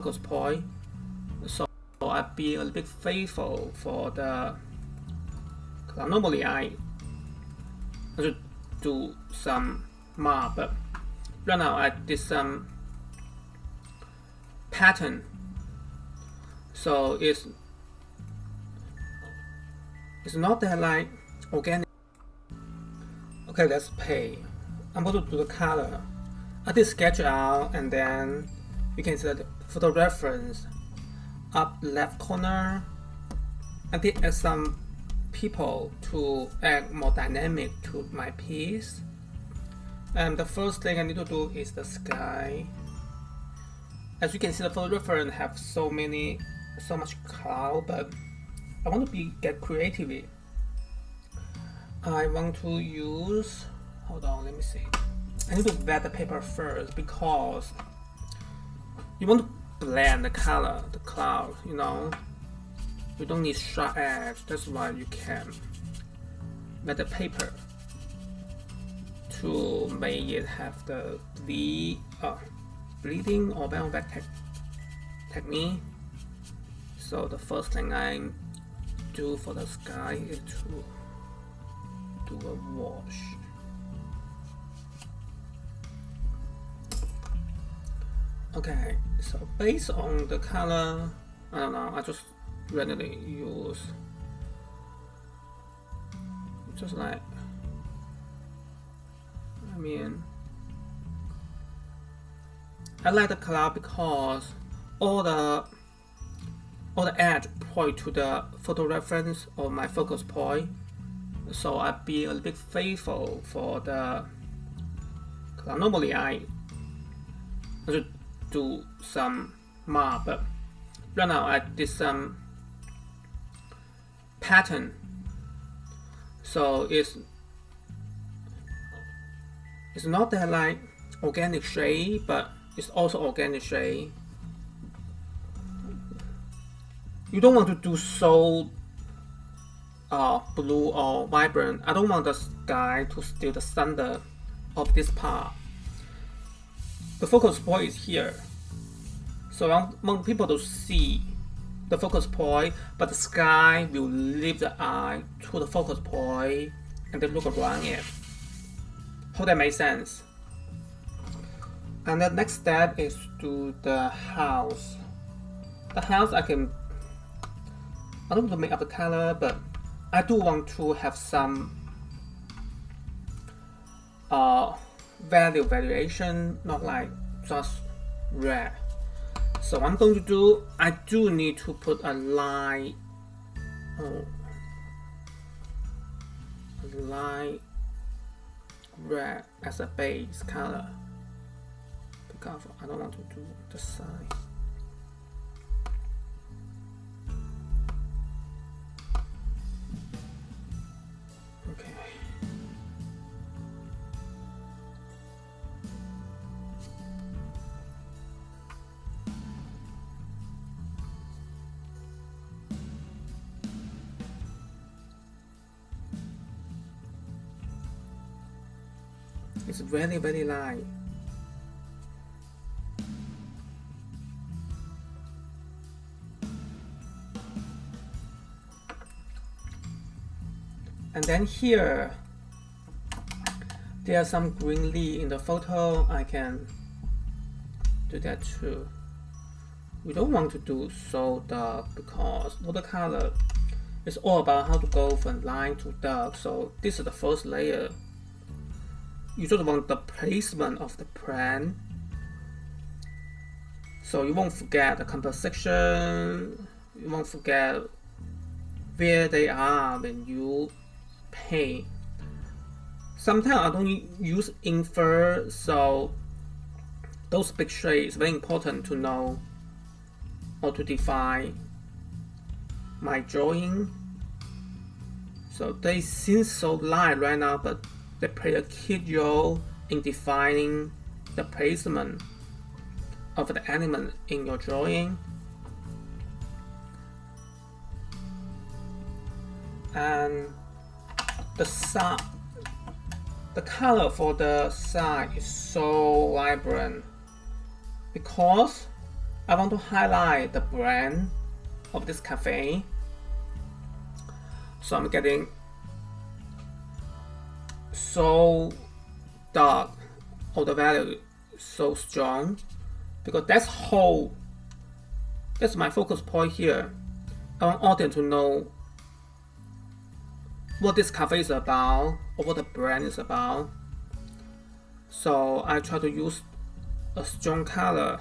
focus point. So I'll be a little bit faithful for the. Normally I should do some mark, but right now I did some pattern. So it's not that like organic. Okay, let's pay. I'm going to do the color. I did sketch out, and then you can see the photo reference up left corner. I did add some people to add more dynamic to my piece. And the first thing I need to do is the sky. As you can see, the photo reference have so much cloud, but I want to get creative. I want to use, hold on, let me see. I need to wet the paper first because you want to blend the color, the cloud, you know. You don't need sharp edge, that's why you can wet the paper to make it have the bleeding or bend back technique. So the first thing I do for the sky is to do a wash. Okay, so based on the color, I don't know, I just randomly use just like, I like the cloud because all the edge point to the photo reference or my focus point. So I'll be a little bit faithful for the cloud. Normally I should do some mark, but right now I did some pattern. So it's not that like organic shade, but it's also organic shade. You don't want to do so blue or vibrant. I don't want the sky to steal the center of this part. The focus point is here, so I want people to see the focus point, but the sky will leave the eye to the focus point and then look around it. Hope that makes sense. And the next step is to do the house. The house I don't want to make up the color, but I do want to have some value variation, not like just red. So I'm going to do, I do need to put a light, light red as a base color because I don't want to do the side. Okay. It's very, very light. And then here, there are some green leaf in the photo. I can do that too. We don't want to do so dark because watercolor is all about how to go from light to dark. So this is the first layer. You just want the placement of the plant, so you won't forget the composition, you won't forget where they are when you paint. Sometimes I don't use invert, so those big shades very important to know or to define my drawing. So they seem so light right now, but they play a key role in defining the placement of the element in your drawing. And the color for the side is so vibrant because I want to highlight the brand of this cafe. So I'm getting so dark, or the value so strong, because that's my focus point here. I want audience to know what this cafe is about or what the brand is about. So I try to use a strong color.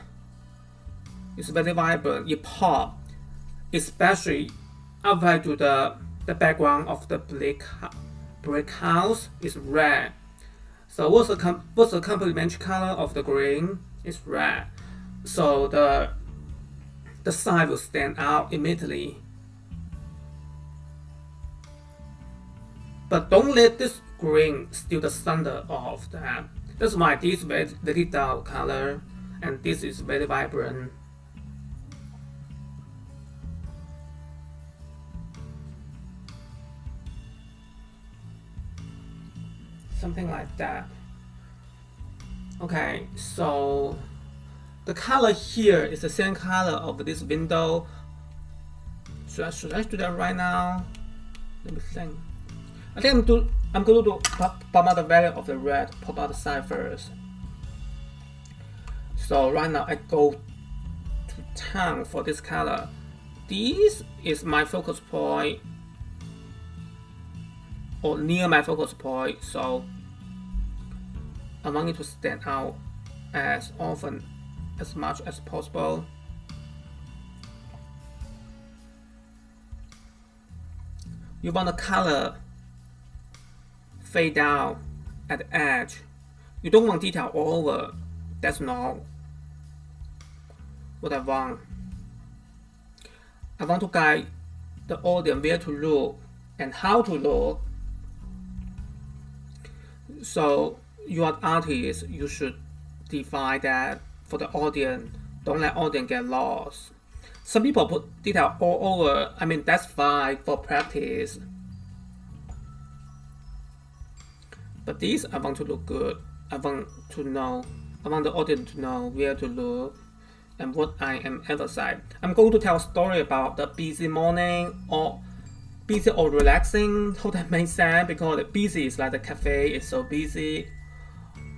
It's very vibrant, it pop, especially applied to the background of the brick house is red. So what's the complementary color of the green? It's red. So the side will stand out immediately. But don't let this green steal the center of that. That's why this is very dark color and this is very vibrant. Something like that. Okay, so the color here is the same color of this window. Should I do that right now? Let me think. I think I'm going to pop out the value of the red, pop out the side first. So right now I go to town for this color. This is my focus point, or near my focus point, so I want it to stand out as much as possible. You want the color fade down at the edge. You don't want detail all over. That's not what I want. I want to guide the audience where to look and how to look. So you are an artist, you should define that for the audience. Don't let audience get lost. Some people put detail all over. I mean, that's fine for practice. But this, I want to look good. I want the audience to know where to look and what I am emphasizing. I'm going to tell a story about the busy morning or busy or relaxing. Hope that makes sense, because busy is like the cafe is so busy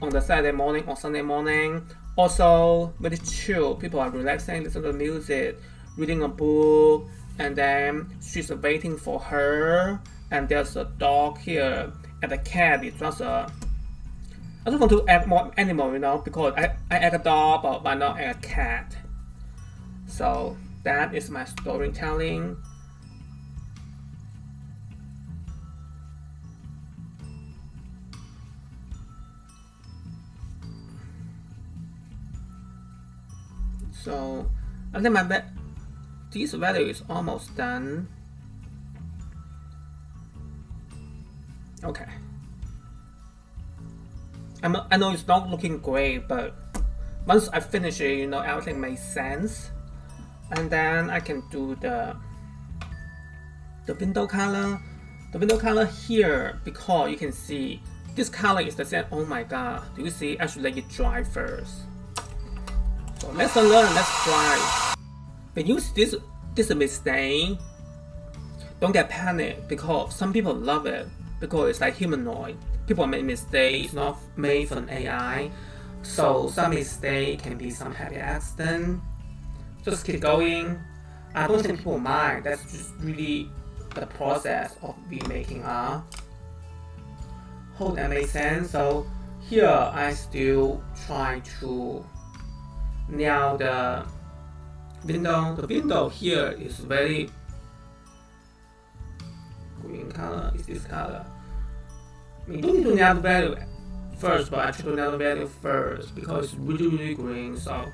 on the Saturday morning or Sunday morning. Also very chill. People are relaxing, listening to music, reading a book, and then she's waiting for her, and there's a dog here and a cat. It's just I don't want to add more animal, because I add a dog but not add a cat. So that is my storytelling. So I think this value is almost done. Okay. I know it's not looking great, but once I finish it, everything makes sense. And then I can do the window color. The window color here, because you can see this color is the same. Oh my god, do you see? I should let it dry first. So let's learn, let's try. When you see this is a mistake, don't get panicked, because some people love it because it's like humanoid. People make mistakes, it's not made from AI. So some mistake can be some happy accident. Just keep going. I don't think people mind. That's just really the process of making art. Hope that makes sense. So here I still try to nail the window. The window here is very green color. Is this color? You don't need to nail the value first, but I try to nail the value first because it's really green. So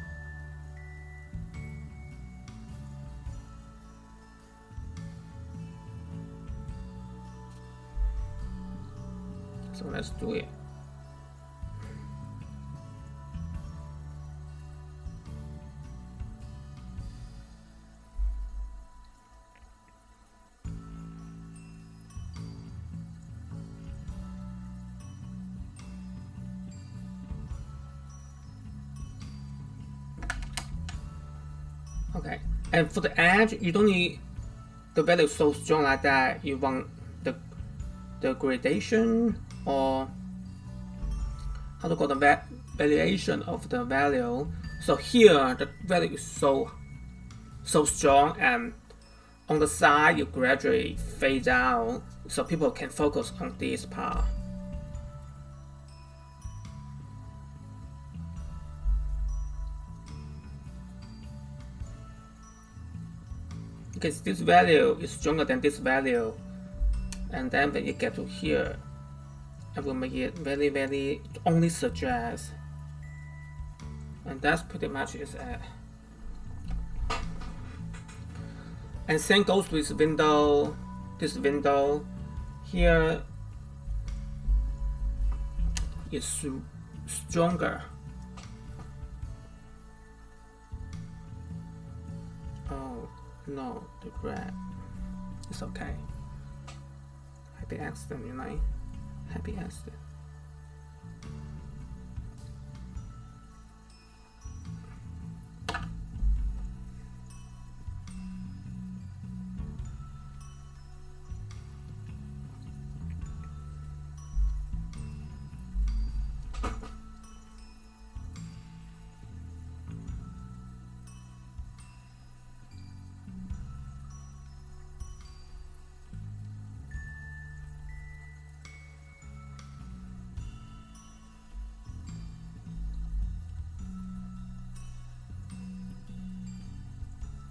let's do it. Okay, and for the edge, you don't need the value so strong like that. You want the gradation, or how to call the variation of the value. So here the value is so strong, and on the side you gradually fade out so people can focus on this part. Because this value is stronger than this value, and then when you get to here, I will make it very, very only suggest, and that's pretty much it. And same goes with window. This window here is stronger. Oh no, the red. It's okay. Happy accident, you know? Happy accident.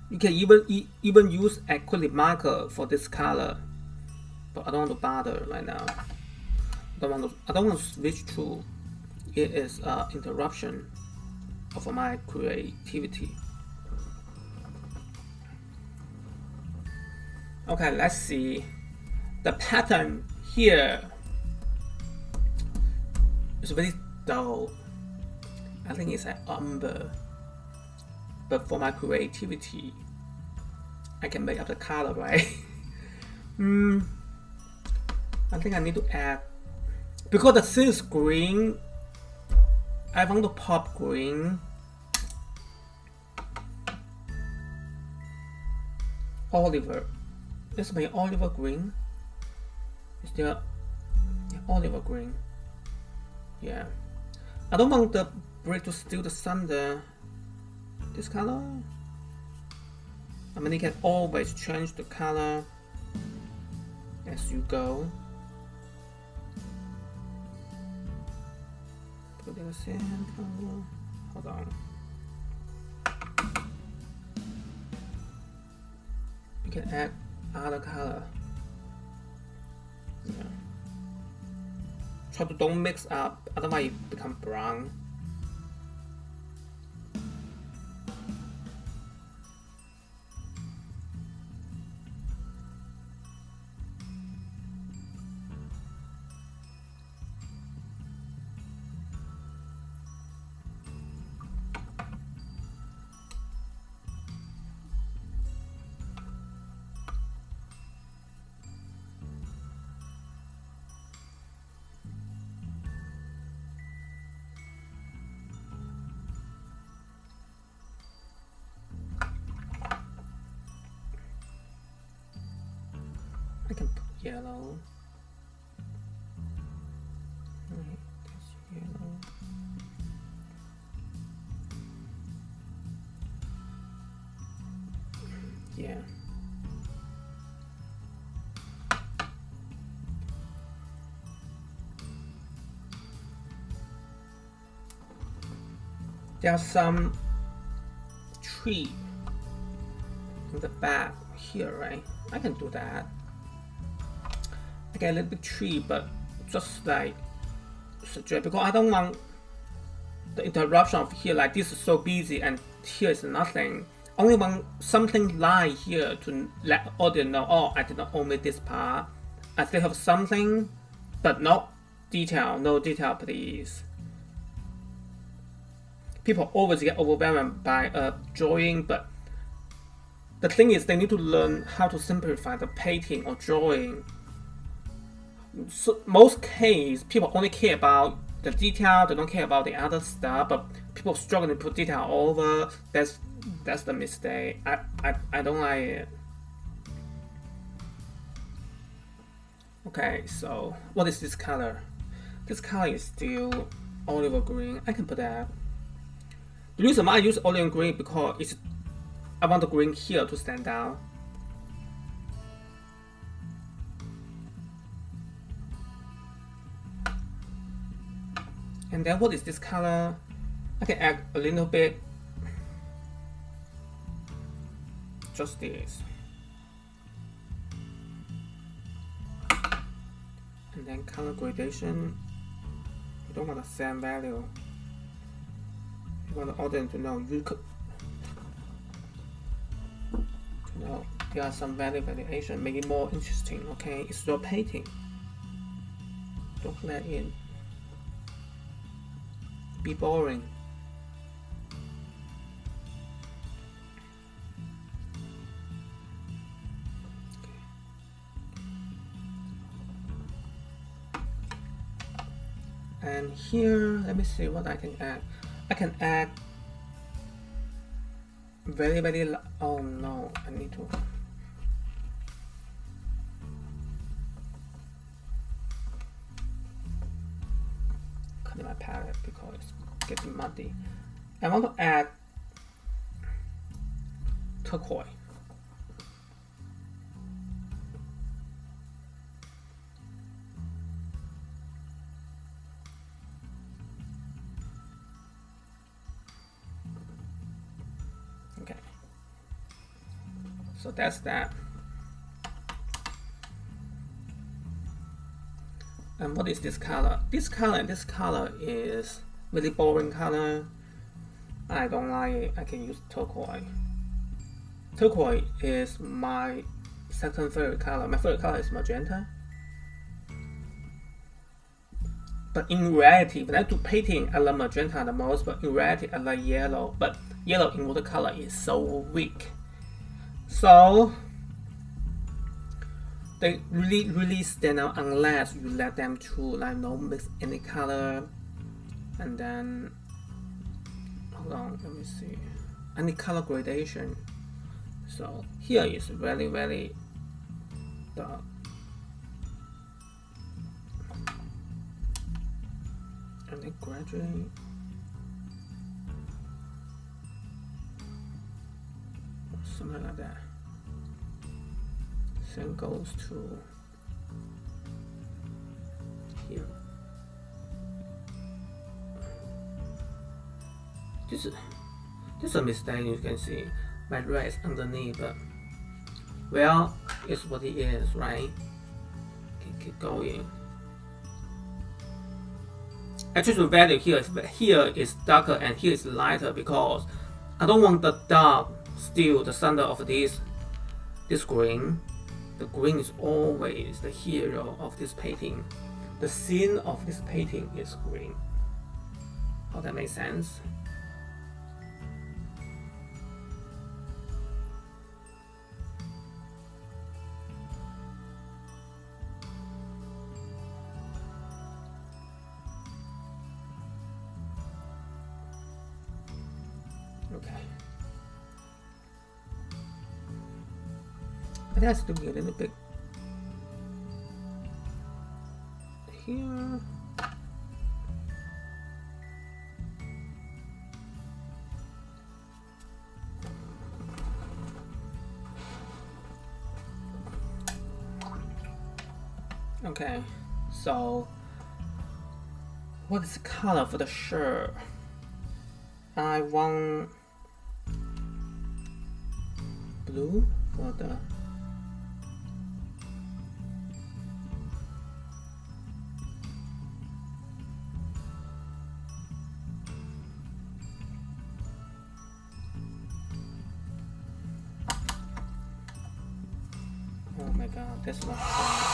You can even use acrylic marker for this color, but I don't want to bother right now. I don't want to switch to. It is interruption of my creativity. Okay, let's see. The pattern here is very dull. I think it's an umber. But for my creativity, I can make up the color, right? I think I need to add, because the scene is green, I want to pop green. Oliver. Let's make Oliver green. Is there Oliver green? Yeah. I don't want the brick to steal the thunder. This color. I mean, you can always change the color as you go. Put in the same color. Hold on. You can add other color. Yeah. Try to don't mix up, otherwise it become brown. I can put yellow. Right, that's yellow. Yeah. There's some tree in the back here, right? I can do that. I get a little bit tree, but just like suggest, because I don't want the interruption of here, like this is so busy and here is nothing. Only want something lie here to let audience know, oh, I did not omit this part. I still have something, but no detail, please. People always get overwhelmed by drawing, but the thing is they need to learn how to simplify the painting or drawing. So most cases, people only care about the detail, they don't care about the other stuff, but people struggling to put detail over. That's the mistake. I don't like it. Okay, so what is this color? This color is still olive green. I can put that. The reason why I use olive green because I want the green here to stand out. And then what is this color? I can add a little bit. Just this. And then color gradation. You don't want the same value. You want the audience to know there are some value variation, make it more interesting. Okay, it's your painting. Don't let it be boring. And here, let me see what I can add. I can add very oh no, I need to cut my palette because it's getting muddy. I want to add turquoise. Okay, so that's that. And what is this color? This color and this color is really boring color. I don't like it. I can use turquoise. Turquoise is my second favorite color. My favorite color is magenta. But in reality, when I do painting, I love magenta the most, but in reality, I like yellow. But yellow in watercolor is so weak. So they really stand out unless you let them to like no mix any color. And then hold on, let me see. Any color gradation. So here is very dark. And then gradually something like that. Same goes to here. This is a mistake. You can see my red is underneath, but well, it's what it is, right? Keep going. Actually, the value here is darker and here is lighter because I don't want the dark still the center of this green. The green is always the hero of this painting. The scene of this painting is green. How that makes sense? Okay. It has to be a little bit here. Okay, so what is the color for the shirt? I want blue for the oh my god, that's not fun.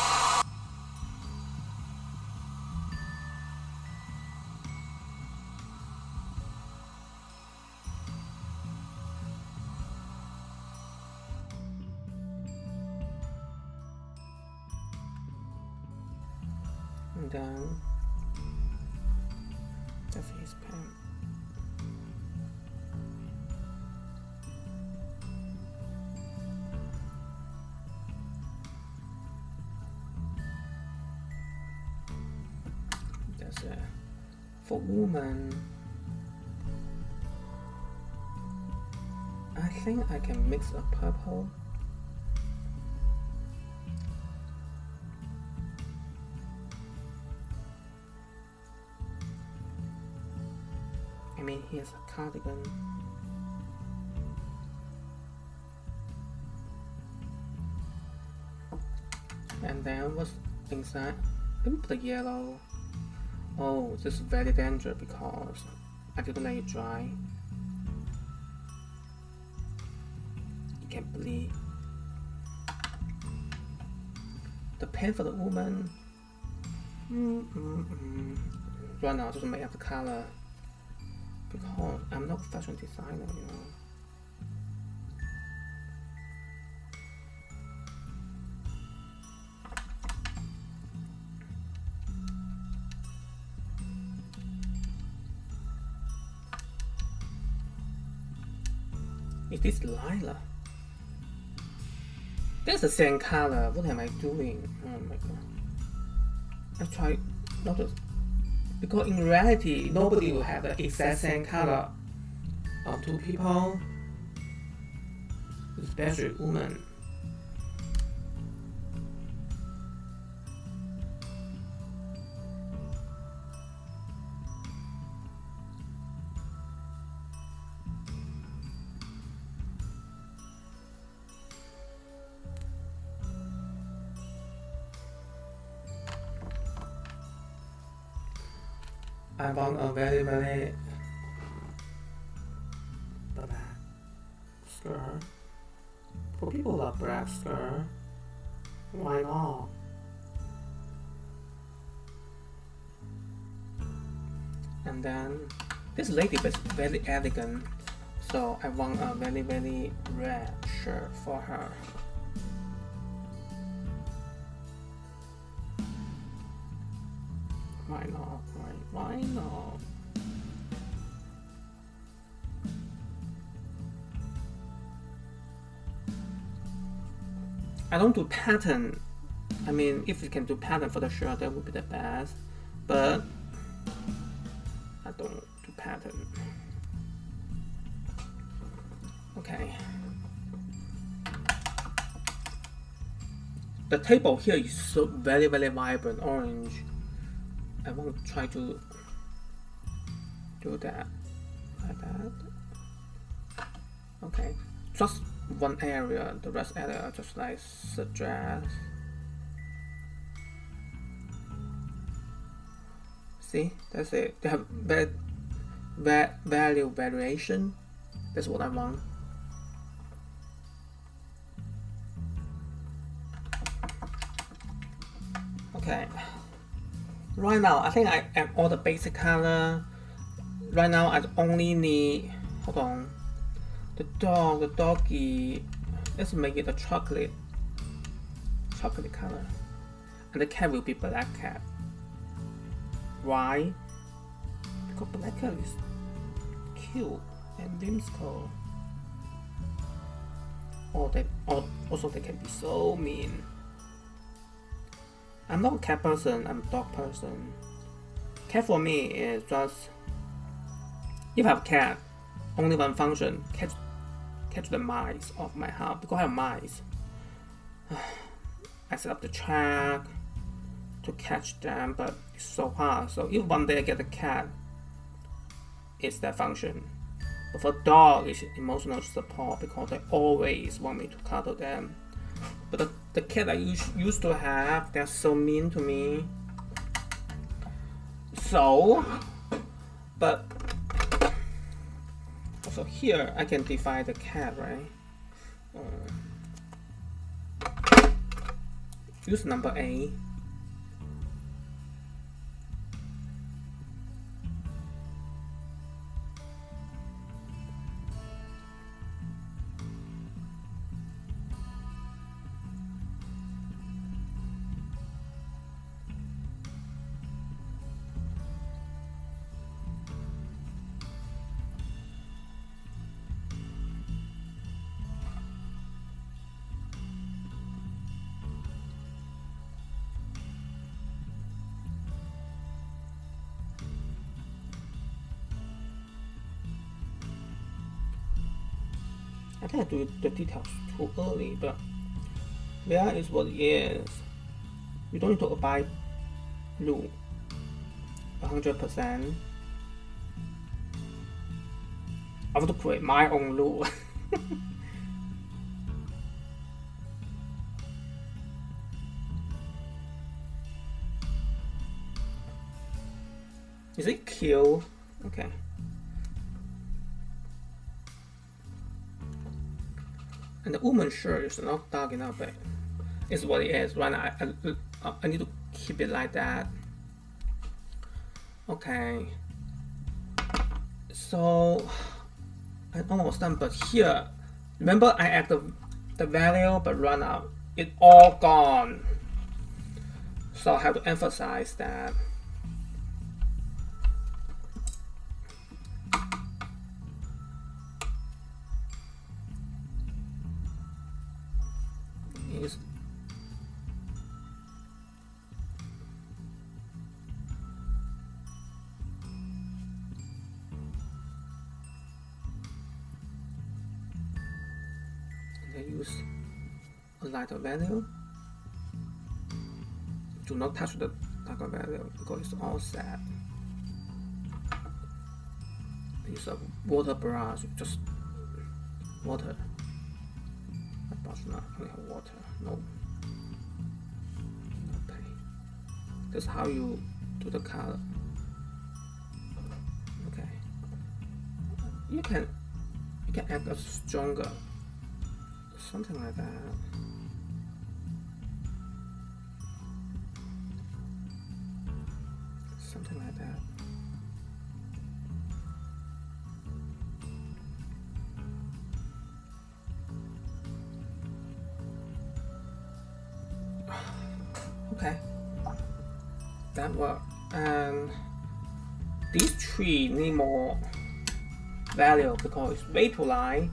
And then that's his pen. For woman, I think I can mix a purple. I mean, here's a cardigan. And then what's inside? Let me put the yellow. Oh, this is very dangerous because I didn't let it dry. It can bleed. The paint for the woman. Right now, I just make up the color because I'm not a fashion designer, you know. Is this lilac? That's the same color. What am I doing? Oh my god. I try not to, because in reality nobody will have the exact same color of two people, especially women. I want a very black skirt. For people who love black skirt, why not? And then this lady is very elegant, so I want a very red shirt for her. Why not? Why not? I don't do pattern. I mean, if you can do pattern for the shirt, that would be the best. But I don't do pattern. Okay. The table here is so very vibrant orange. I want to try to do that like that. Okay, just one area, the rest area just like suggest. See, that's it. They have value variation. That's what I want. Okay. Right now, I think I am all the basic color. Right now, I only need, hold on, the doggy. Let's make it a chocolate color, and the cat will be black cat. Why? Because black cat is cute and whimsical. Also they can be so mean. I'm not a cat person, I'm a dog person. Cat for me is just, if I have a cat, only one function, catch the mice off my house, because I have mice. I set up the trap to catch them, but it's so hard. So if one day I get a cat, it's that function. But for dog, it's emotional support because they always want me to cuddle them. But the cat I used to have, they're so mean to me. So, but also here I can divide the cat, right? Use number 8. I think I do the details too early, but there is what it is. You don't need to abide rule 100%. I want to create my own rule. Is it cute? Okay. And the woman's shirt is not dark enough, but it's what it is. Right now, I need to keep it like that. Okay. So I'm almost done, but here, remember I add the value, but right now it's all gone. So I have to emphasize that. Is they use a lighter value. Do not touch the darker value because it's all set. Use a water brush, just water. That brush not only have water, no. Okay. That's how you do the color. Okay. You can add a stronger, something like that. Something like that. Okay, that worked. And these three need more value because it's way too light.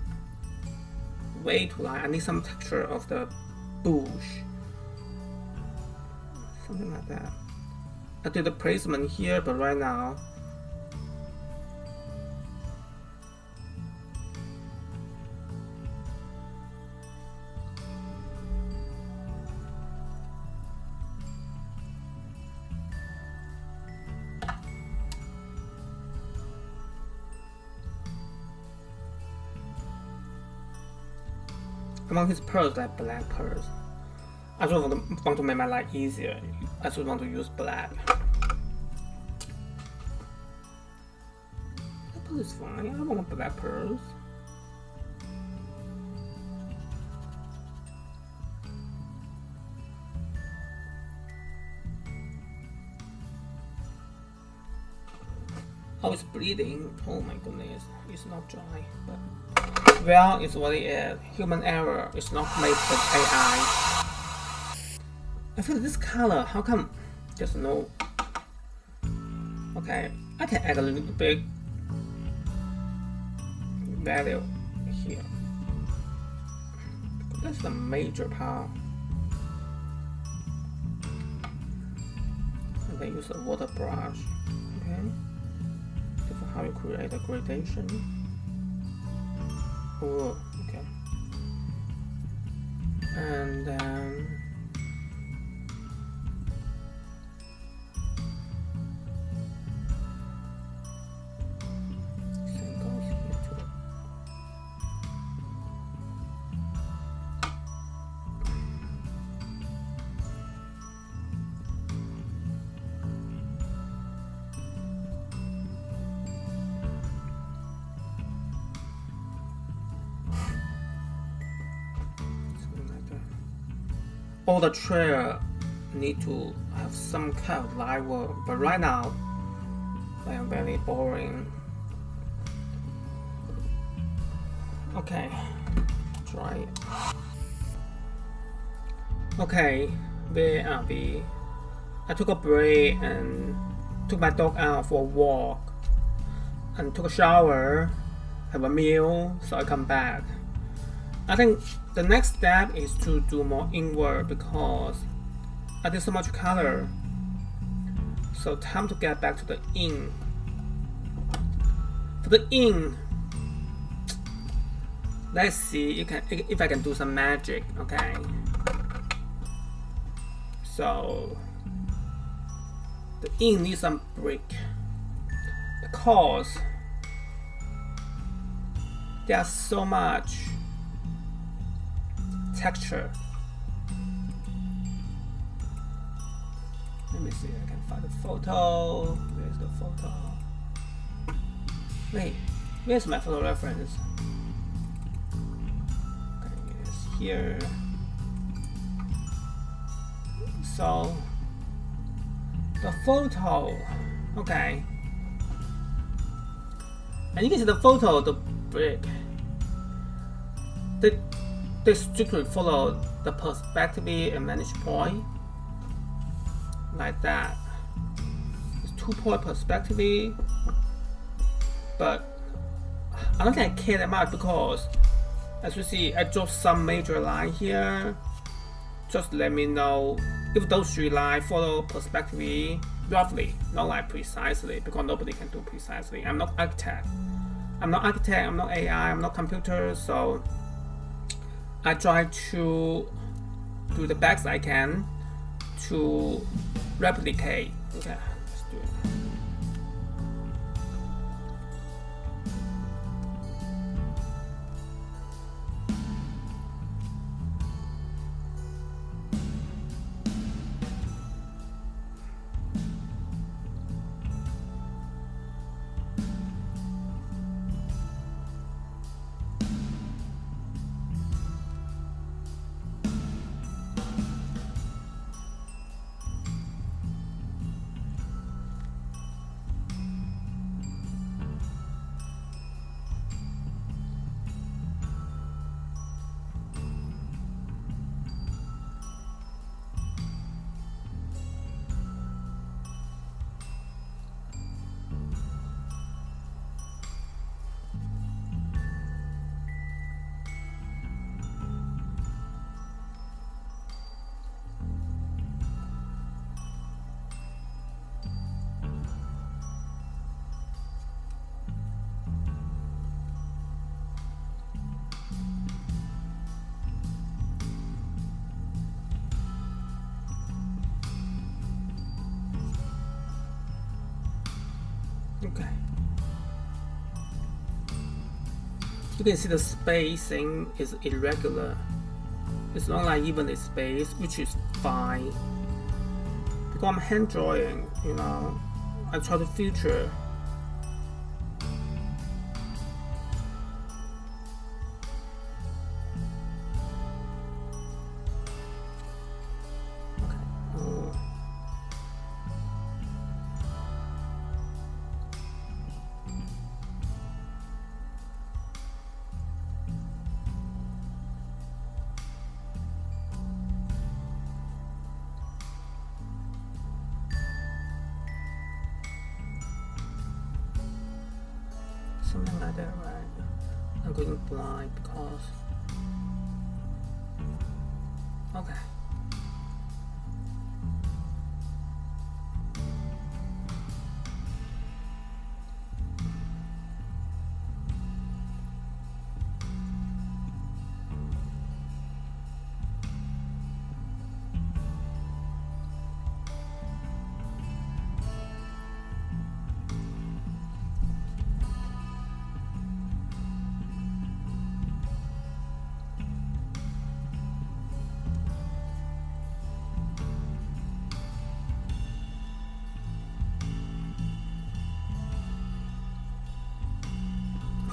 Way too light. I need some texture of the bush. Something like that. I did the placement here, but right now I want his pearls like black pearls. I just want to make my life easier. I just want to use black. Black pearl is fine. I don't want black pearls. Oh, it's bleeding. Oh my goodness. It's not dry, but well, it's what it is. Human error is not made with AI. I feel this color, how come there's no... Okay, I can add a little bit value here. That's the major part. And then use a water brush. Okay, this is how you create a gradation. Oh, okay. And then all the trail need to have some kind of light work, but right now I am very boring. Okay, try it. Okay, where are we? I took a break and took my dog out for a walk and took a shower, have a meal, so I come back. I think the next step is to do more ink work because I did so much color. So time to get back to the ink. For the ink, Let's see if I can do some magic. Okay. So the ink needs some brick because there's so much texture. Let me see if I can find the photo. Where's the photo? Wait, where's my photo reference? Okay, it's here. So the photo, okay. And you can see the photo, the brick. They strictly follow the perspective and vantage point. Like that. It's 2-point perspective, but I don't think I care that much because, as you see, I drew some major line here. Just let me know if those 3 lines follow perspective roughly, not like precisely, because nobody can do precisely. I'm not architect. I'm not AI. I'm not computer. So I try to do the best I can to replicate. Okay, let's do it. Okay. You can see the spacing is irregular. It's not like evenly spaced, which is fine. Because I'm hand drawing, you know, I try to feature. Something like that, right? I'm going blind because. Okay.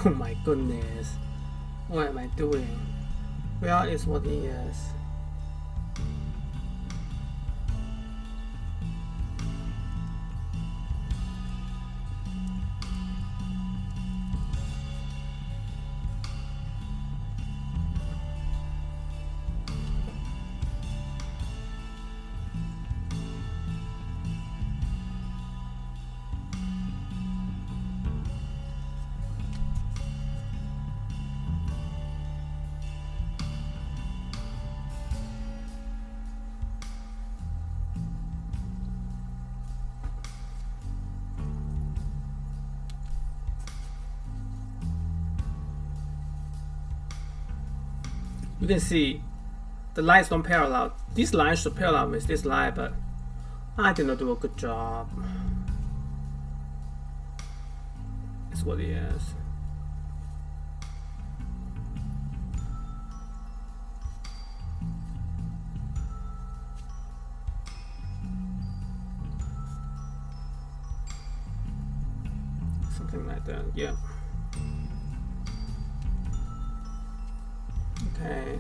Oh my goodness, what am I doing? Where is what he is? you can see the lines don't parallel. This line should parallel with this line, but I did not do a good job. It's what it is. Something like that, yeah. Okay.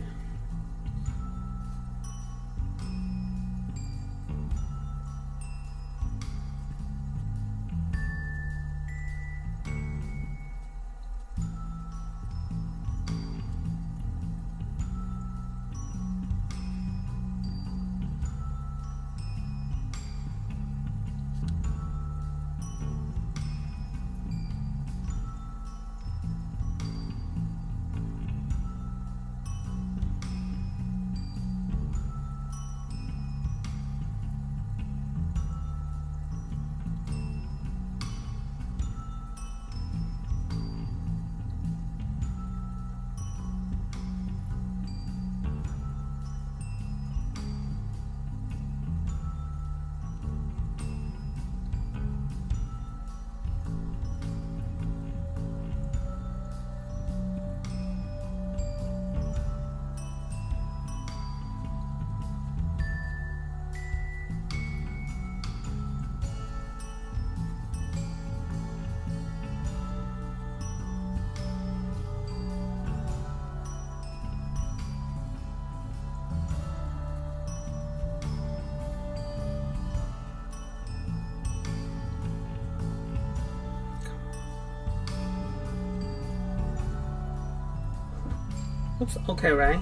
Oops, okay, right?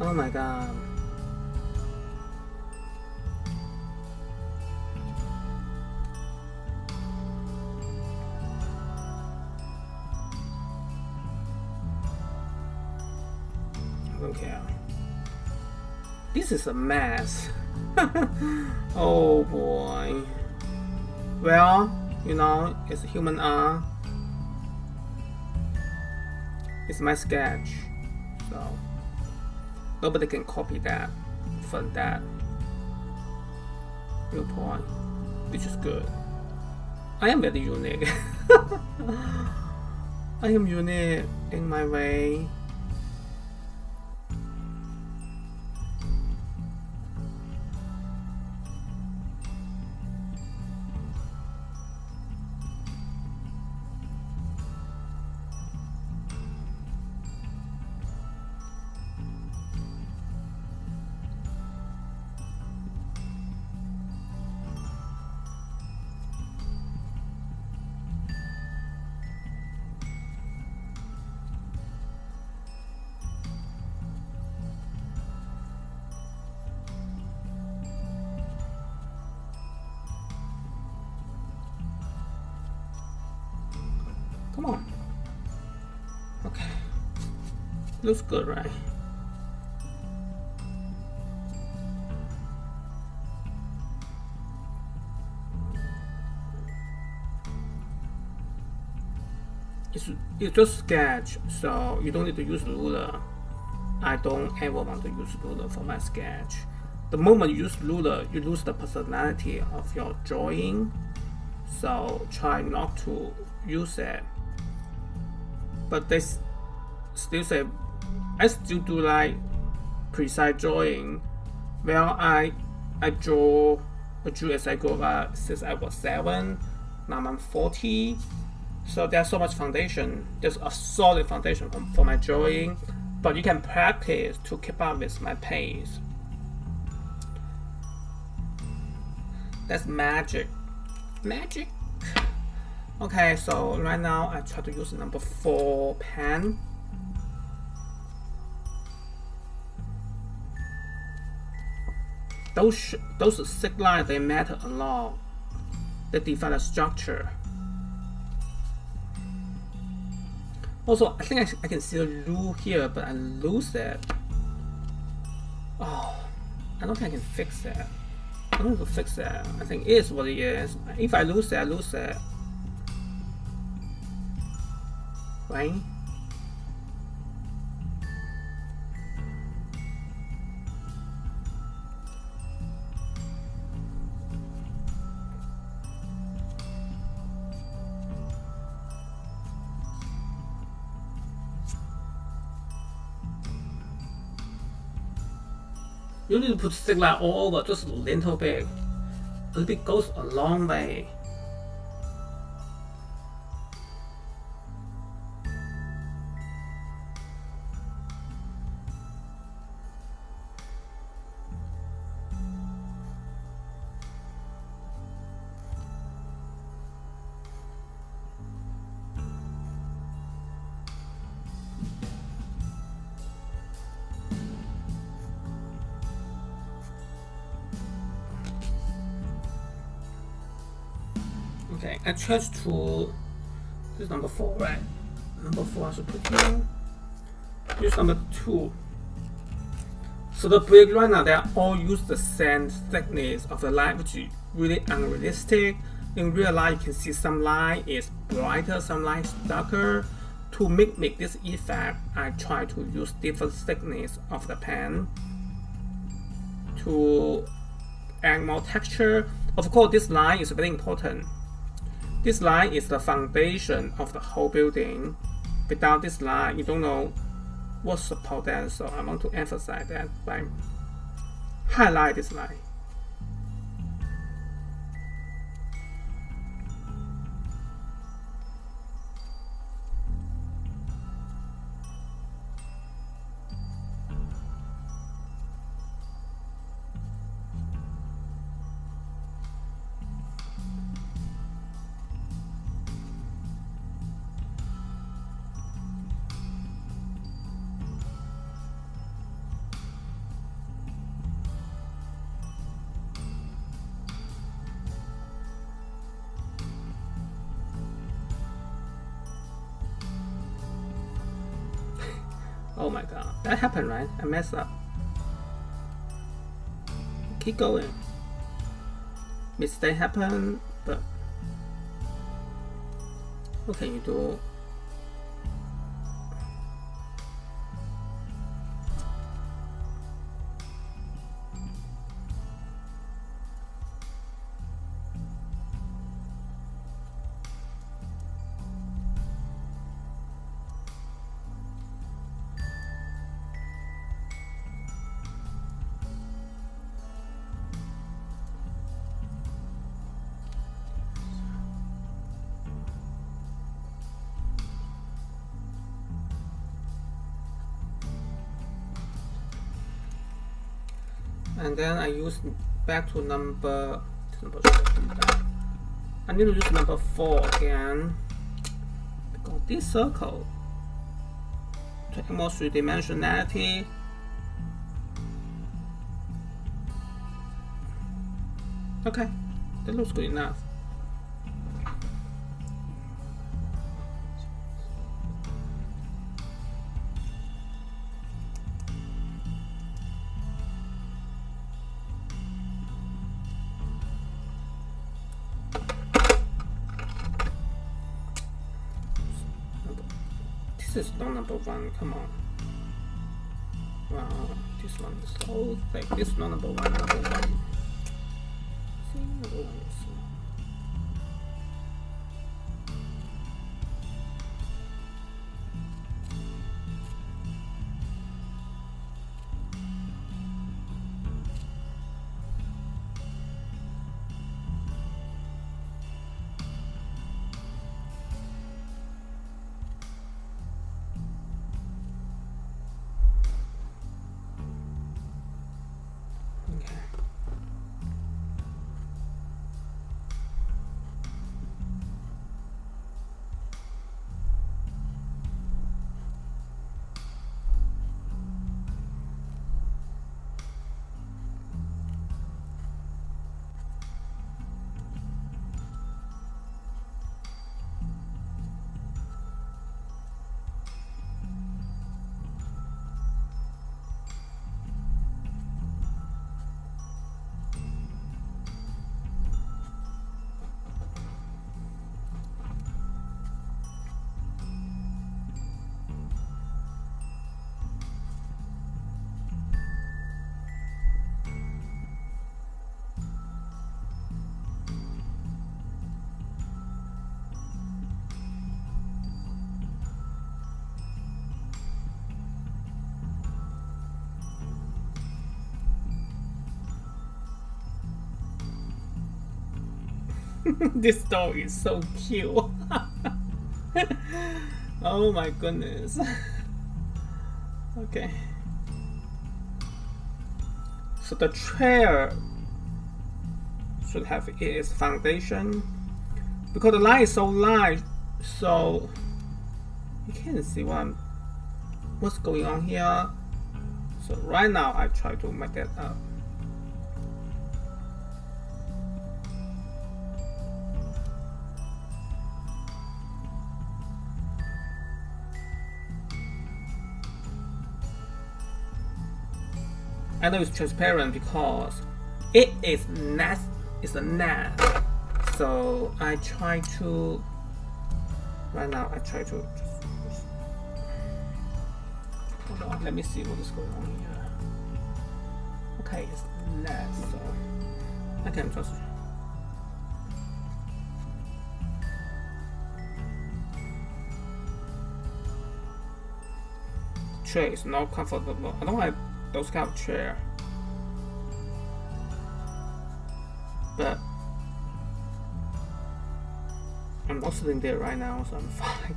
Oh my god. I don't care. This is a mess. Oh boy. Well, you know, it's human art. It's my sketch, so nobody can copy that from that viewpoint, which is good. I am very unique. I am unique in my way. Come on. Okay. Looks good, right? It's just sketch, so you don't need to use ruler. I don't ever want to use ruler for my sketch. The moment you use ruler, you lose the personality of your drawing. So try not to use it. But they still say, I still do like precise drawing. Well, I drew as I go since I was 7. Now I'm 40. So there's so much foundation. There's a solid foundation for my drawing, but you can practice to keep up with my pace. That's magic. Magic. Okay, so right now I try to use number 4 pen. Those 6 lines, they matter a lot. They define the structure. Also, I think I can see a rule here, but I lose it. Oh, I don't think I can fix that. I don't need to fix that. I think it is what it is. If I lose it, I lose it. Right? You need to put stick line all over, just a little bit. A little bit goes a long way. Okay, I change to this number 4, right? Number 4 I should put here. Use number 2. So the brick right now, they all use the same thickness of the line, which is really unrealistic. In real life, you can see some line is brighter, some line is darker. To make this effect, I try to use different thickness of the pen to add more texture. Of course, this line is very important. This line is the foundation of the whole building. Without this line, you don't know what support that. So I want to emphasize that by highlight this line. Oh my god, that happened, right? I messed up. Keep going. Mistake happen, but what can you do? And then I use back to number I need to use number 4 again. Because this circle to add more 3-dimensionality. Okay, that looks good enough. This is not number 1, come on. Wow, this one is so thick. This is not number 1, number 1. See, number 1 is small. This dog is so cute. Oh my goodness. Okay. So the chair should have its foundation. Because the light is so light, so you can't see what's going on here. So right now I try to make that up. I know it's transparent because it is net. It's a net. So I try to. Right now I try to. Hold on. Let me see what is going on here. Okay, it's net. So I can just. Chair is not comfortable. I don't like those kind of chair, but I'm not sitting there right now, so I'm fine.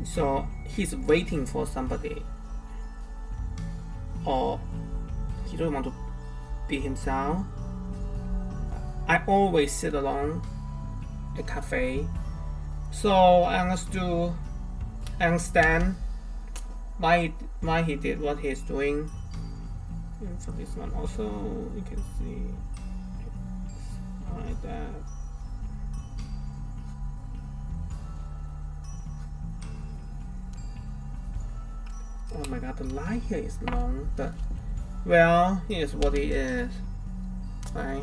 So he's waiting for somebody, or he don't want to be himself. I always sit alone at a cafe, so I understand why he did what he's doing. And for this one also, you can see like that. Oh my god, the line here is long, but well, here's what it is, right?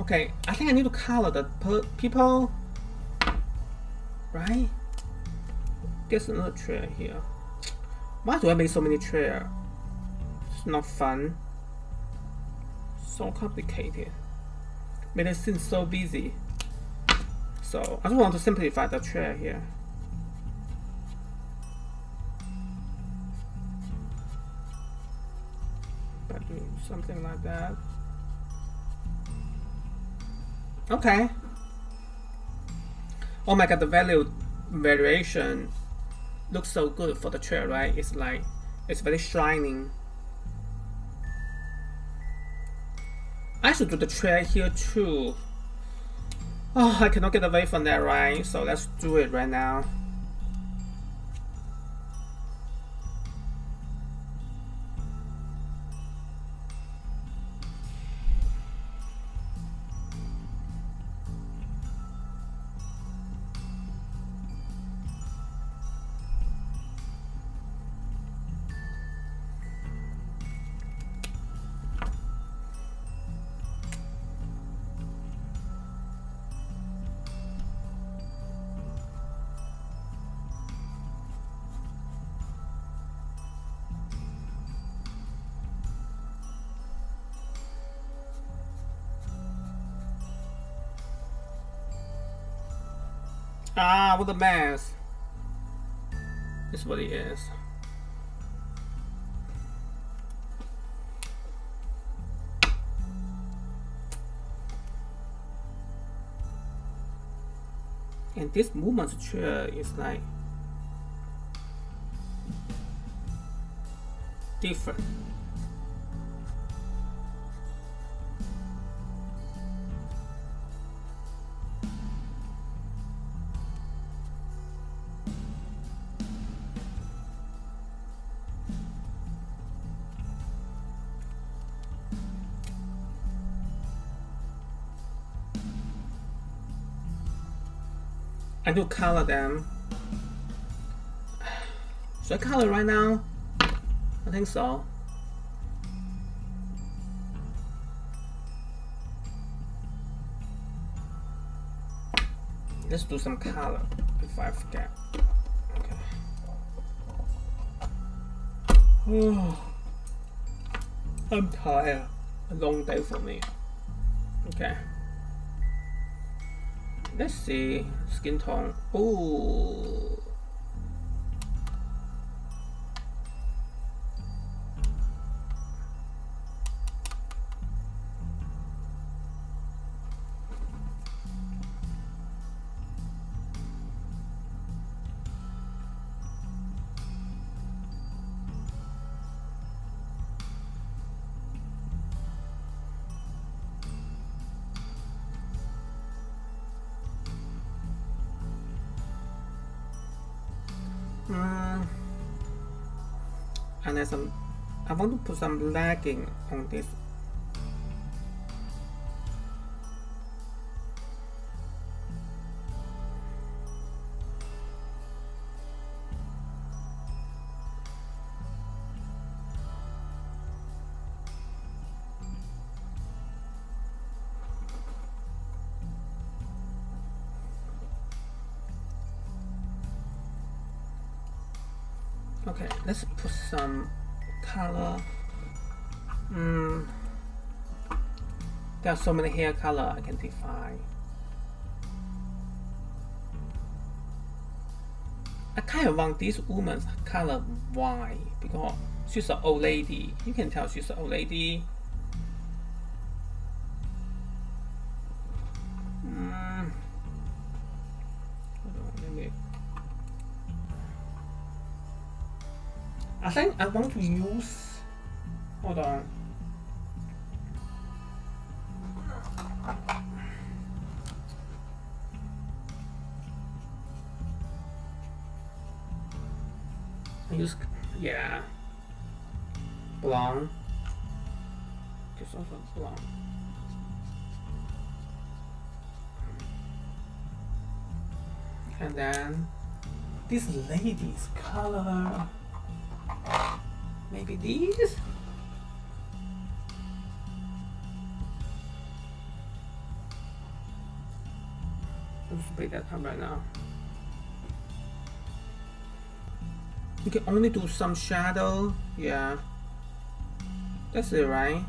Okay, I think I need to color the people, right? There's another chair here. Why do I make so many chairs? It's not fun. So complicated. Made it seem so busy. So I just want to simplify the chair here. By doing something like that. Okay. Oh my god, the variation looks so good for the chair, right? It's like, it's very shining. I should do the chair here too. Oh, I cannot get away from that, right? So let's do it right now. Ah, what a mess. This is what it is. And this movement chair is like different. I do color them. Should I color right now? I think so. Let's do some color before I forget. Okay. Oh, I'm tired. A long day for me. Okay. Let's see. Skin tone. Ooh. And then some, I want to put some lagging on this. Okay, let's put some color. There are so many hair color I can define. I kind of want this woman's color white because she's an old lady. You can tell she's an old lady. I think I want to use, hold on. I use, yeah, blonde. Just also blonde. And then this lady's color. Maybe these? Let's break that up right now. You can only do some shadow. Yeah. That's it, right?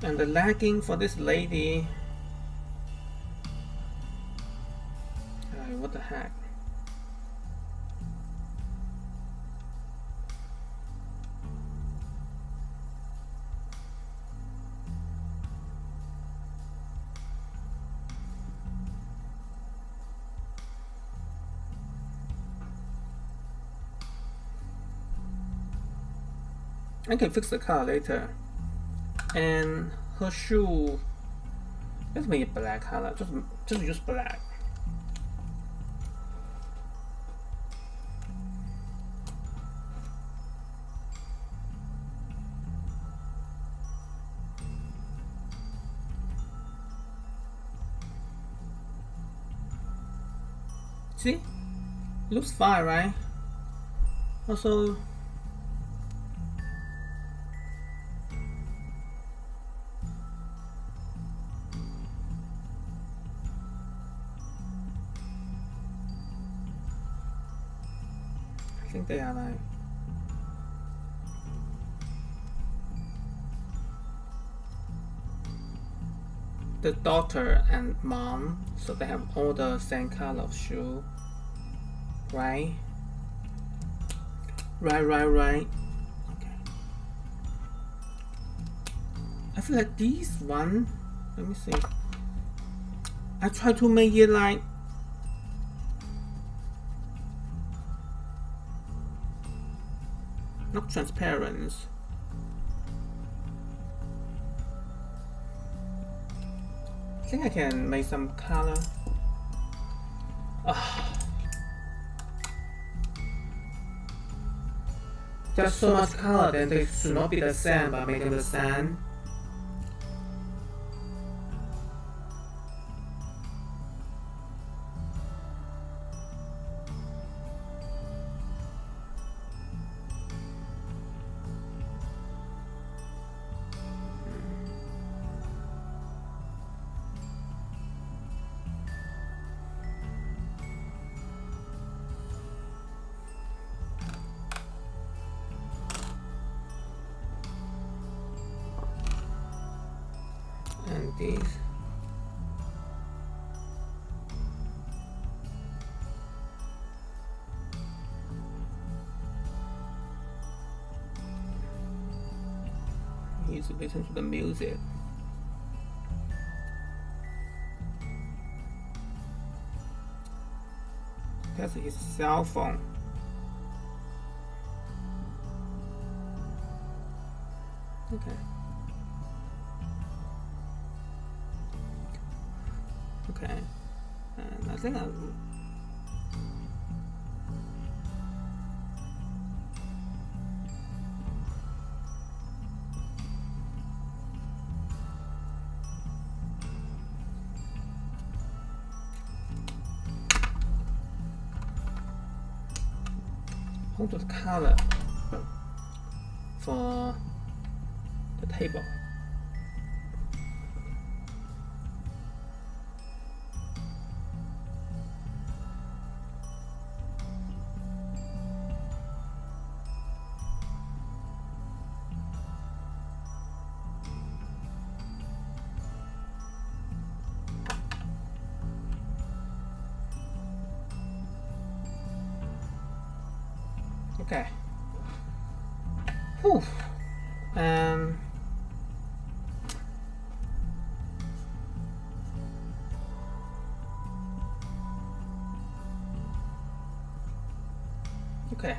And the lagging for this lady. What the heck? I can fix the color later. And her shoe, let's make it black color. Just use black. See? Looks fine, right? Also, I think they are like the daughter and mom, so they have all the same color of shoe, right? Right. Okay. I feel like this one, let me see. I try to make it like not transparent. I think I can make some color. There's so much color that they should not be the same by making the same. and this. He's listening to the music. That's his cell phone. Okay. Okay. And I think hold the color for the table. Okay. Whew. Okay.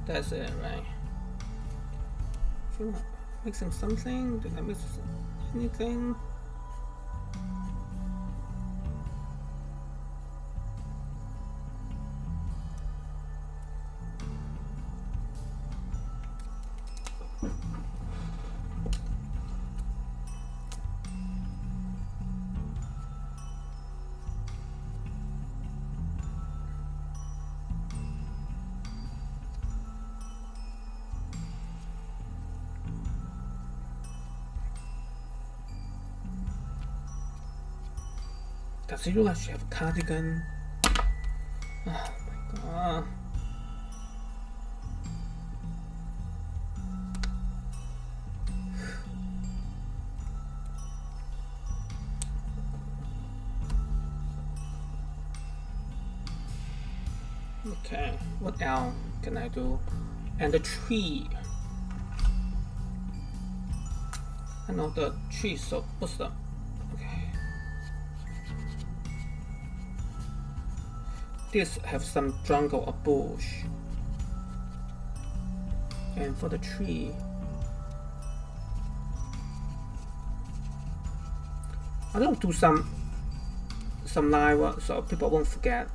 That's it, right? Feel like mixing something? Did I miss anything? Does it look like she have a cardigan? Oh my god. Okay, what else can I do? And the tree. I know the tree, so what's the this have some jungle or bush, and for the tree, I don't do some line work so people won't forget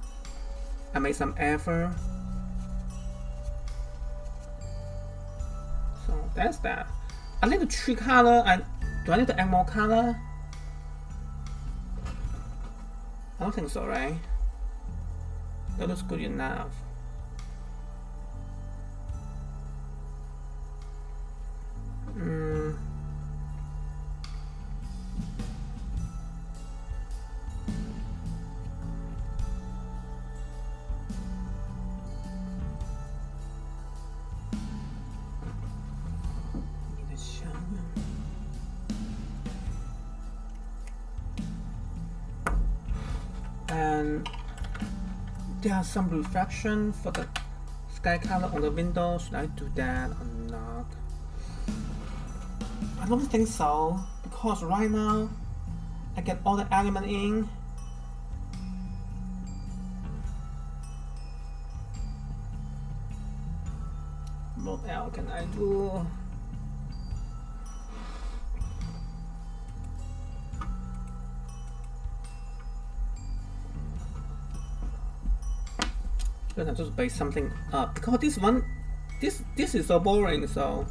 I made some effort. So that's that. I need the tree color. Do I need to add more color? I don't think so, right? That looks good enough. And there are some reflection for the sky color on the window. Should I do that or not? I don't think so, because right now I get all the element in. What else can I do? Then I just base something up, because this is so boring. So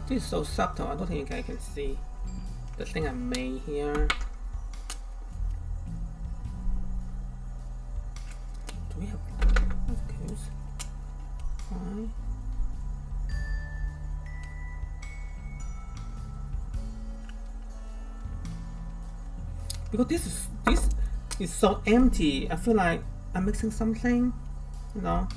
This is so subtle, I don't think you guys can see the thing I made here. Do we have cues? Fine. Because this is so empty, I feel like I'm mixing something, you know.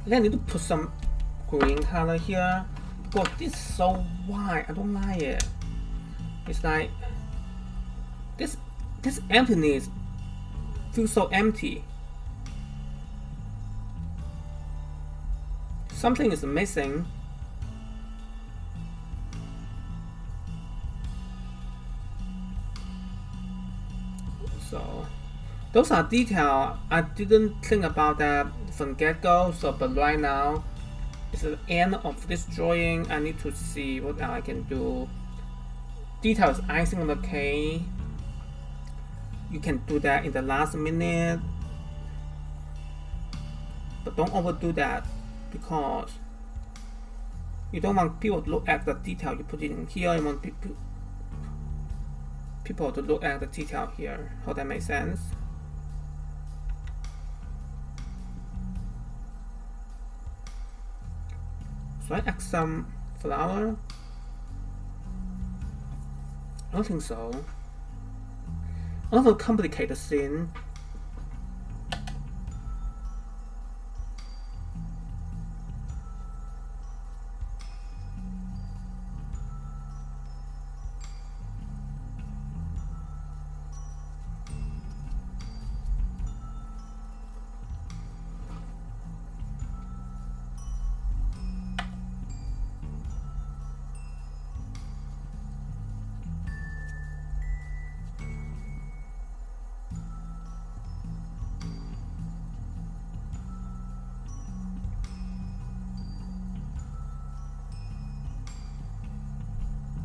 Then I need to put some green color here because this is so white. I don't like it. It's like this emptiness feels so empty. Something is missing. So those are details. I didn't think about that from get-go, so but right now it's the end of this drawing. I need to see what I can do. Details icing on the cake. You can do that in the last minute, but don't overdo that because you don't want people to look at the detail you put in here. You want people to look at the detail here. How that makes sense? So I add some flower. I don't think so. I don't want to complicate the scene.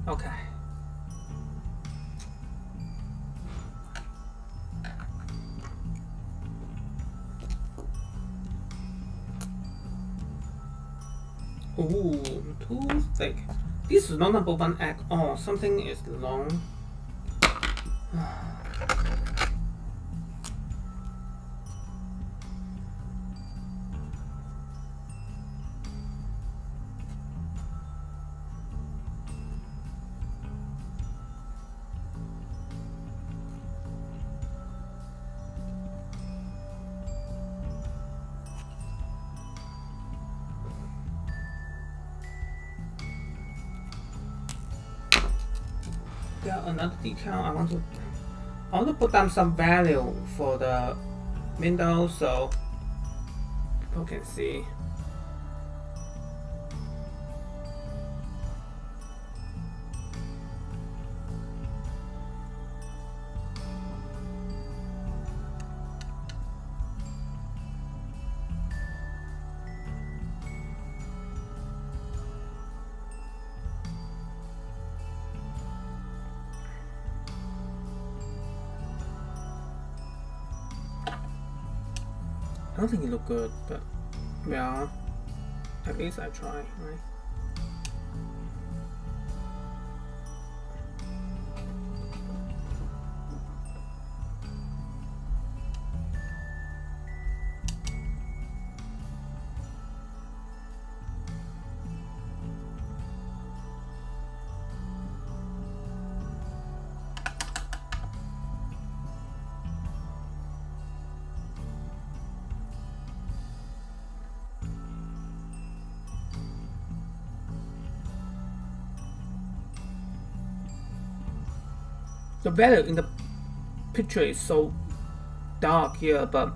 Okay. Ooh, too thick. This is not number one at all. Something is long. There another detail I want to put down some value for the window so people can see. I don't think it looked good, but well, at least I try, right? The value in the picture is so dark here, but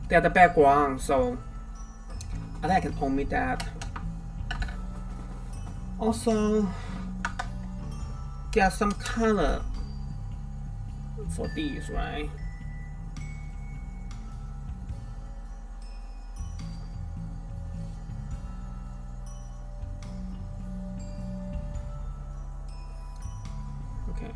they're the background, so I think I can omit that. Also, get some color for these, right? Okay.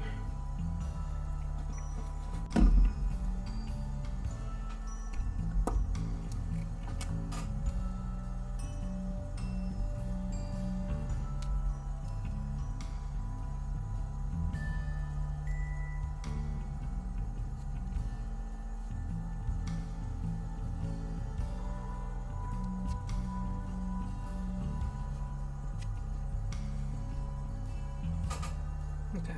Okay.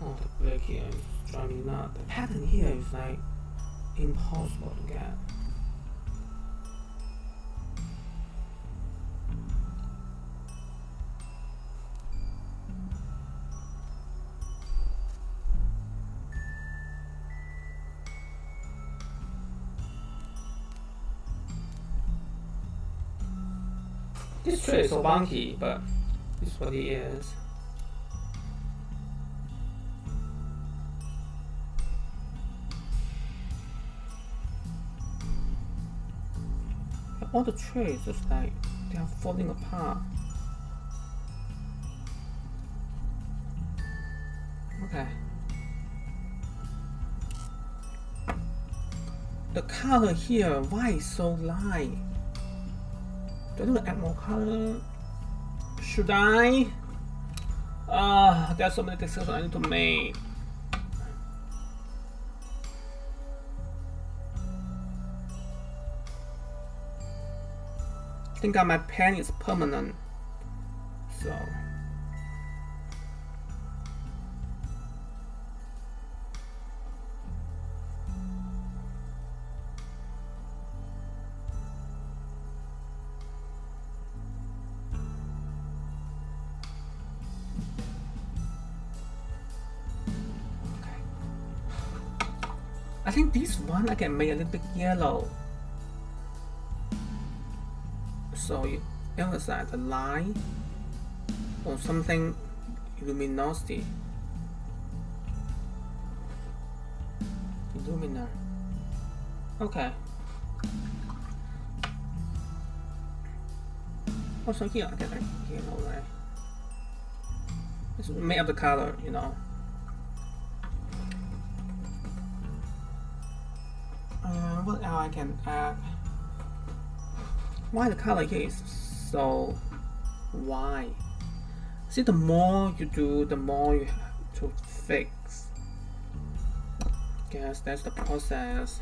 Oh, the black here is driving me nuts. The pattern here is like impossible to get. This tray is so wonky, but this is what it is. All the trays just like they are falling apart. Okay. The color here, why is so light? Do I need to add more color? Should I? There are so many decisions I need to make. I think my pen is permanent, so I think this one I can make a little bit yellow. So you emphasize the line or something luminosity. Illumina. Okay. Also here I can like yellow, right? Just make up the color, you know. What else I can add? Why the color here is so wide? See, the more you do, the more you have to fix. Guess that's the process.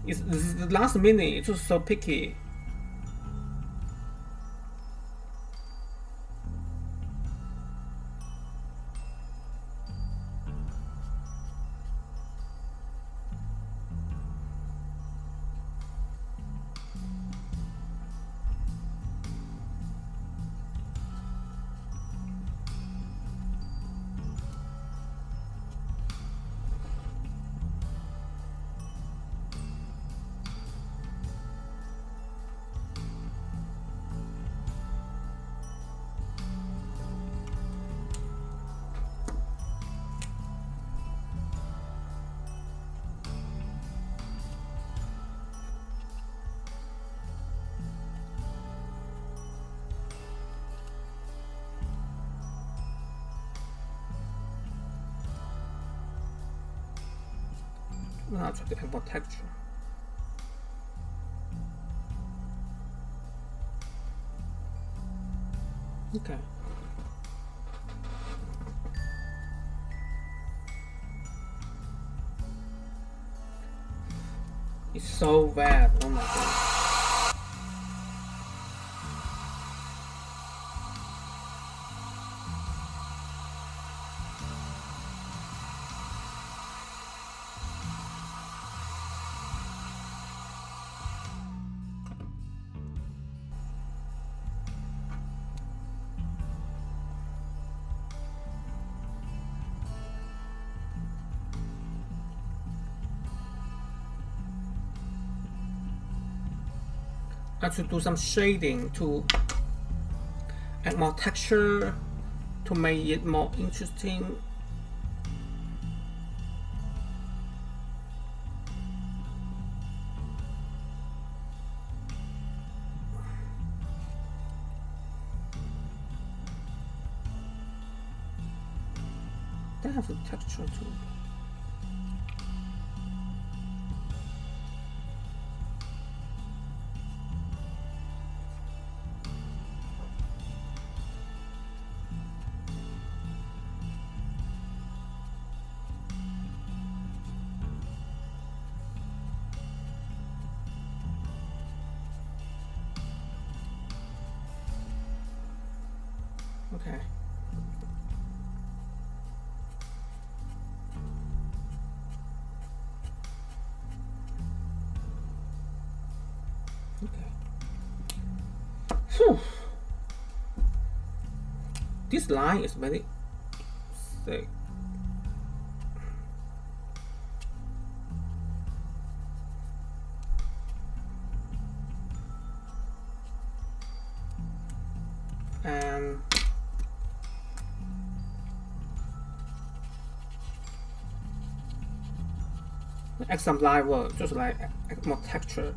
It's the last minute. It's just so picky. Now try to add more texture. Okay. It's so bad. Oh my god. I should do some shading to add more texture to make it more interesting. That has a texture too. Okay. Whew. This line is very thick. And add some line work, just like add more texture.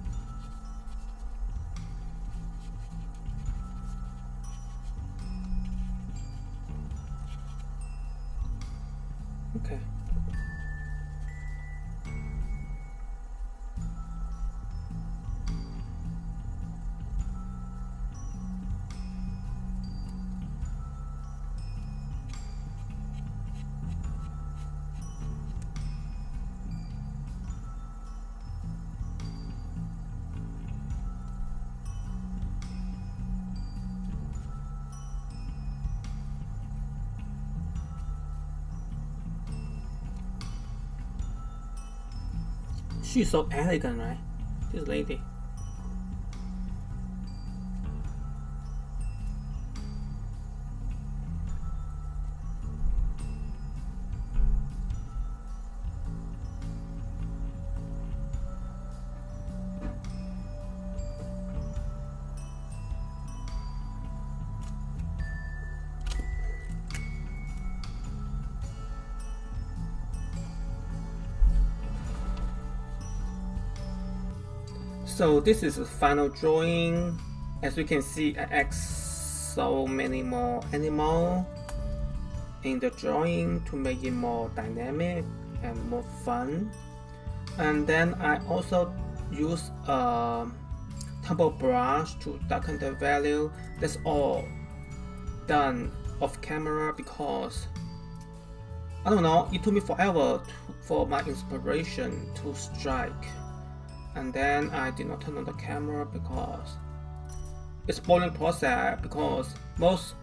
Okay. She's so elegant, right? This lady. So this is the final drawing. As you can see, I add so many more animals in the drawing to make it more dynamic and more fun. And then I also use a tumble brush to darken the value. That's all done off camera because I don't know, it took me forever for my inspiration to strike. And then I did not turn on the camera because it's boring process, because most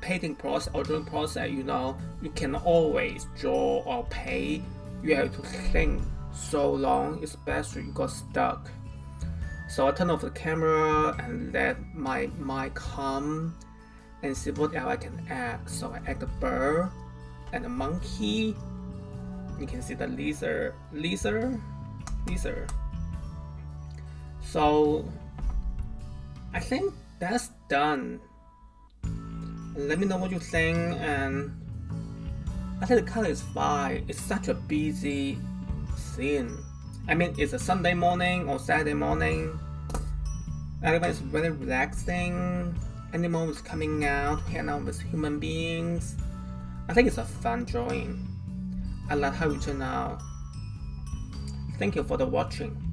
painting process or drawing process, you know, you can always draw or paint. You have to think so long, especially you got stuck. So I turn off the camera and let my mind calm and see what else I can add. So I add the bird and the monkey. You can see the lizard. So I think that's done. Let me know what you think, and I think the color is fine. It's such a busy scene. I mean, it's a Sunday morning or Saturday morning. Everyone is very relaxing. Animal is coming out, hang out with human beings. I think it's a fun drawing. I like how it turned out. Thank you for the watching.